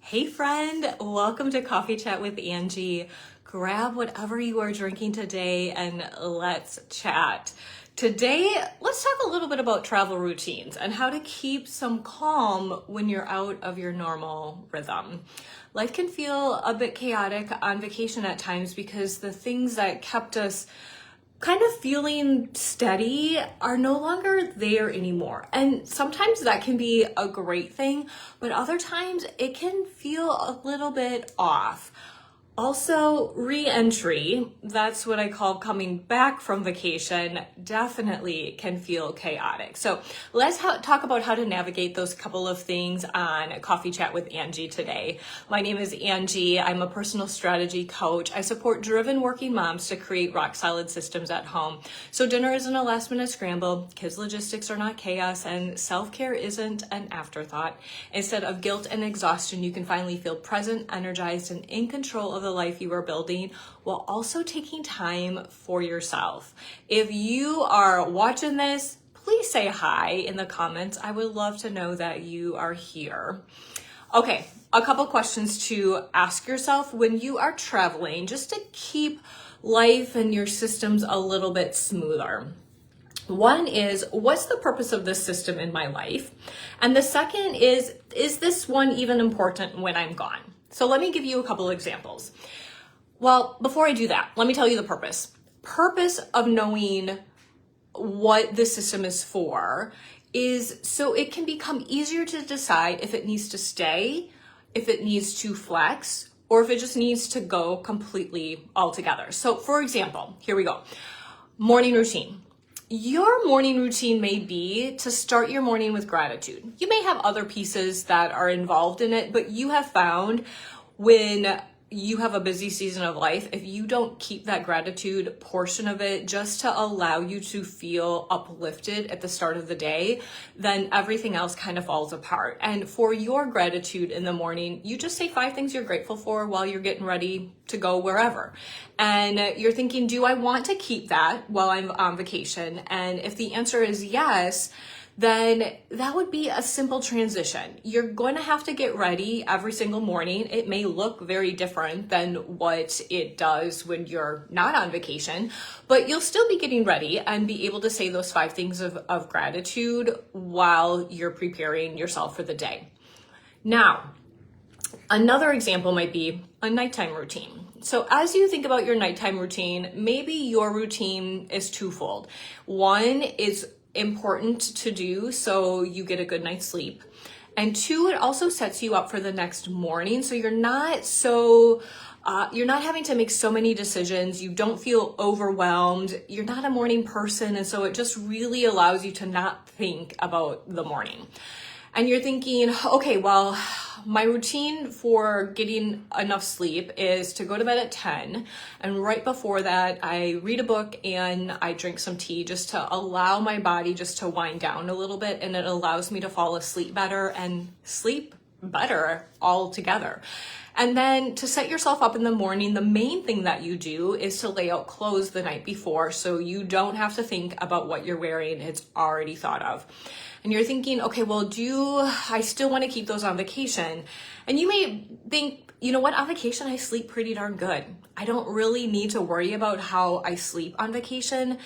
Hey friend, welcome to Coffee Chat with Angie. Grab whatever you are drinking today and let's chat. Today, let's talk a little bit about travel routines and how to keep some calm when you're out of your normal rhythm. Life can feel a bit chaotic on vacation at times because the things that kept us kind of feeling steady are no longer there anymore. And sometimes that can be a great thing, but other times it can feel a little bit off. Also, re-entry, that's what I call coming back from vacation, definitely can feel chaotic. So let's talk about how to navigate those couple of things on Coffee Chat with Angie today. My name is Angie. I'm a personal strategy coach. I support driven working moms to create rock solid systems at home. So dinner isn't a last minute scramble, kids logistics are not chaos, and self-care isn't an afterthought. Instead of guilt and exhaustion, you can finally feel present, energized, and in control of the life you are building while also taking time for yourself. If you are watching this, please say hi in the comments. I would love to know that you are here. Okay, a couple questions to ask yourself when you are traveling, just to keep life and your systems a little bit smoother. One is, what's the purpose of this system in my life? And the second is this one even important when I'm gone? So let me give you a couple examples. Well, before I do that, let me tell you the purpose. Purpose of knowing what this system is for is so it can become easier to decide if it needs to stay, if it needs to flex, or if it just needs to go completely altogether. So for example, here we go. Morning routine. Your morning routine may be to start your morning with gratitude. You may have other pieces that are involved in it, but you have found when you have a busy season of life, if you don't keep that gratitude portion of it just to allow you to feel uplifted at the start of the day, then everything else kind of falls apart. And for your gratitude in the morning, you just say 5 things you're grateful for while you're getting ready to go wherever. And you're thinking, do I want to keep that while I'm on vacation? And if the answer is yes, then that would be a simple transition. You're going to have to get ready every single morning. It may look very different than what it does when you're not on vacation, but you'll still be getting ready and be able to say those 5 things of gratitude while you're preparing yourself for the day. Now, another example might be a nighttime routine. So as you think about your nighttime routine, maybe your routine is twofold. One is important to do so you get a good night's sleep. And 2, it also sets you up for the next morning. So you're not having to make so many decisions. You don't feel overwhelmed. You're not a morning person. And so it just really allows you to not think about the morning. And you're thinking, okay, well, my routine for getting enough sleep is to go to bed at 10. And right before that, I read a book and I drink some tea just to allow my body just to wind down a little bit. And it allows me to fall asleep better and sleep better altogether. And then to set yourself up in the morning, the main thing that you do is to lay out clothes the night before so you don't have to think about what you're wearing. It's already thought of. And you're thinking, okay, well, do I still want to keep those on vacation? And you may think, you know what, on vacation, I sleep pretty darn good. I don't really need to worry about how I sleep on vacation.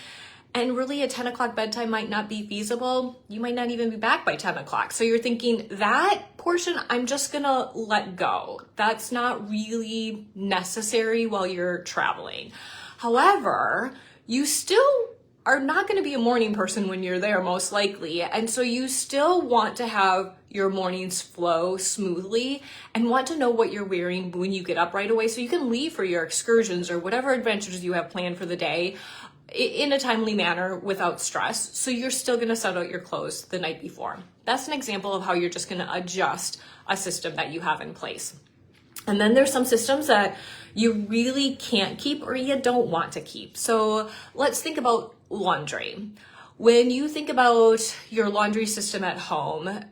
And really a 10 o'clock bedtime might not be feasible. You might not even be back by 10 o'clock. So you're thinking that portion, I'm just gonna let go. That's not really necessary while you're traveling. However, you still are not going to be a morning person when you're there, most likely. And so you still want to have your mornings flow smoothly and want to know what you're wearing when you get up right away so you can leave for your excursions or whatever adventures you have planned for the day in a timely manner without stress. So you're still going to set out your clothes the night before. That's an example of how you're just going to adjust a system that you have in place. And then there's some systems that you really can't keep or you don't want to keep. So let's think about laundry. When you think about your laundry system at home,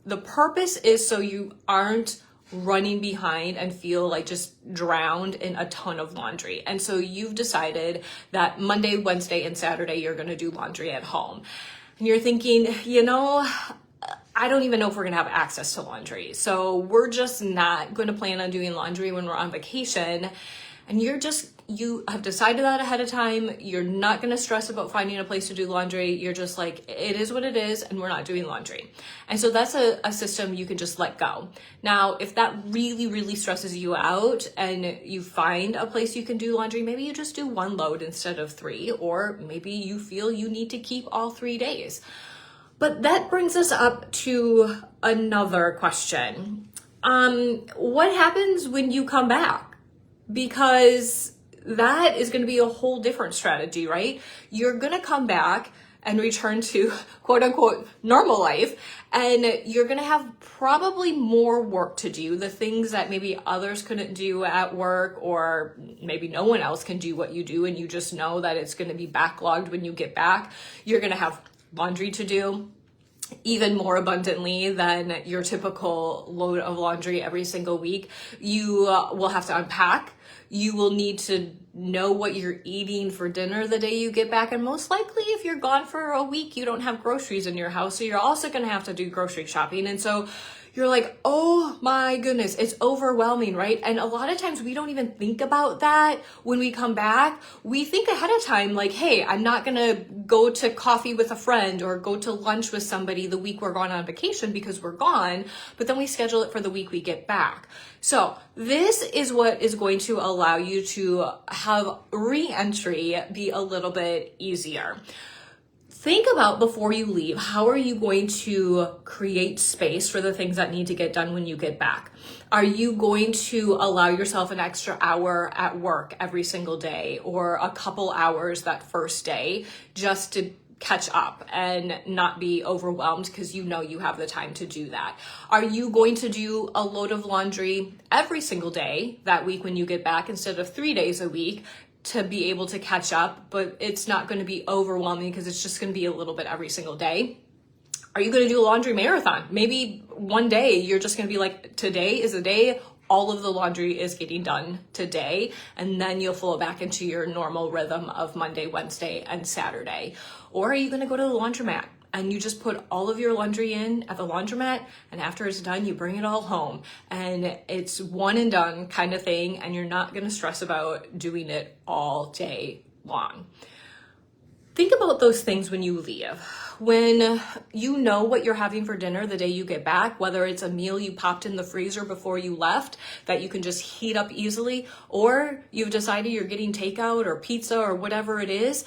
the purpose is so you aren't running behind and feel like just drowned in a ton of laundry. And so you've decided that Monday, Wednesday, and Saturday, you're going to do laundry at home. And you're thinking, I don't even know if we're gonna have access to laundry. So we're just not gonna plan on doing laundry when we're on vacation. And you have decided that ahead of time. You're not gonna stress about finding a place to do laundry. You're just like, it is what it is, and we're not doing laundry. And so that's a system you can just let go. Now, if that really, really stresses you out and you find a place you can do laundry, maybe you just do one load instead of 3, or maybe you feel you need to keep all 3 days. But that brings us up to another question. What happens when you come back? Because that is going to be a whole different strategy, right? You're going to come back and return to quote unquote normal life, and you're going to have probably more work to do. The things that maybe others couldn't do at work, or maybe no one else can do what you do, and you just know that it's going to be backlogged when you get back. You're going to have laundry to do even more abundantly than your typical load of laundry every single week. You will have to unpack. You will need to know what you're eating for dinner the day you get back. And most likely, if you're gone for a week, you don't have groceries in your house. So you're also going to have to do grocery shopping. And so you're like, oh my goodness, it's overwhelming, right? And a lot of times we don't even think about that when we come back. We think ahead of time, like, hey, I'm not gonna go to coffee with a friend or go to lunch with somebody the week we're gone on vacation because we're gone, but then we schedule it for the week we get back. So this is what is going to allow you to have re-entry be a little bit easier. Think about before you leave, how are you going to create space for the things that need to get done when you get back? Are you going to allow yourself an extra hour at work every single day, or a couple hours that first day just to catch up and not be overwhelmed because you know you have the time to do that? Are you going to do a load of laundry every single day that week when you get back instead of 3 days a week, to be able to catch up, but it's not going to be overwhelming because it's just going to be a little bit every single day? Are you going to do a laundry marathon? Maybe one day you're just going to be like, today is the day all of the laundry is getting done today, and then you'll flow back into your normal rhythm of Monday, Wednesday, and Saturday. Or are you going to go to the laundromat and you just put all of your laundry in at the laundromat, and after it's done, you bring it all home, and it's one and done kind of thing, and you're not going to stress about doing it all day long. Think about those things when you leave. When you know what you're having for dinner the day you get back, whether it's a meal you popped in the freezer before you left that you can just heat up easily, or you've decided you're getting takeout or pizza or whatever it is,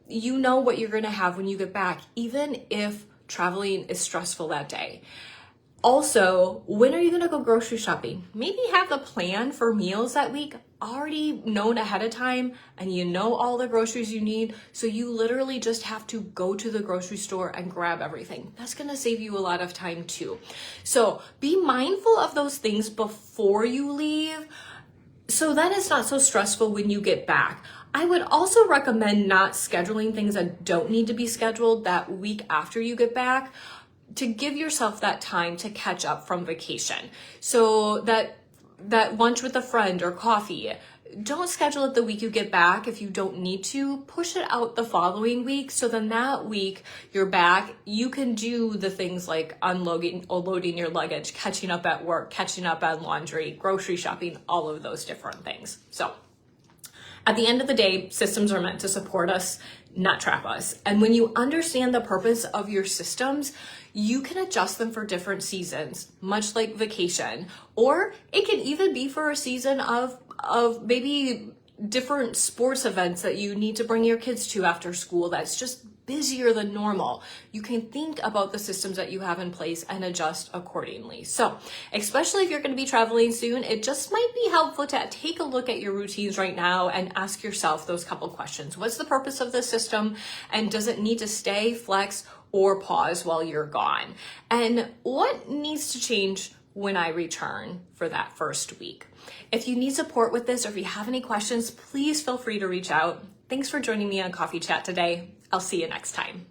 you know what you're going to have when you get back, even if traveling is stressful that day. Also, when are you going to go grocery shopping? Maybe have the plan for meals that week already known ahead of time, and you know all the groceries you need, so you literally just have to go to the grocery store and grab everything. That's going to save you a lot of time too. So be mindful of those things before you leave, so that it's not so stressful when you get back. I would also recommend not scheduling things that don't need to be scheduled that week after you get back, to give yourself that time to catch up from vacation. So that lunch with a friend or coffee, don't schedule it the week you get back if you don't need to. Push it out the following week, so then that week you're back, you can do the things like unloading your luggage, catching up at work, catching up on laundry, grocery shopping, all of those different things. So at the end of the day, systems are meant to support us, not trap us. And when you understand the purpose of your systems, you can adjust them for different seasons, much like vacation. Or it can even be for a season of maybe different sports events that you need to bring your kids to after school that's just busier than normal. You can think about the systems that you have in place and adjust accordingly. So, especially if you're going to be traveling soon, it just might be helpful to take a look at your routines right now and ask yourself those couple questions. What's the purpose of the system? And does it need to stay, flex, or pause while you're gone? And what needs to change when I return for that first week? If you need support with this, or if you have any questions, please feel free to reach out. Thanks for joining me on Coffee Chat today. I'll see you next time.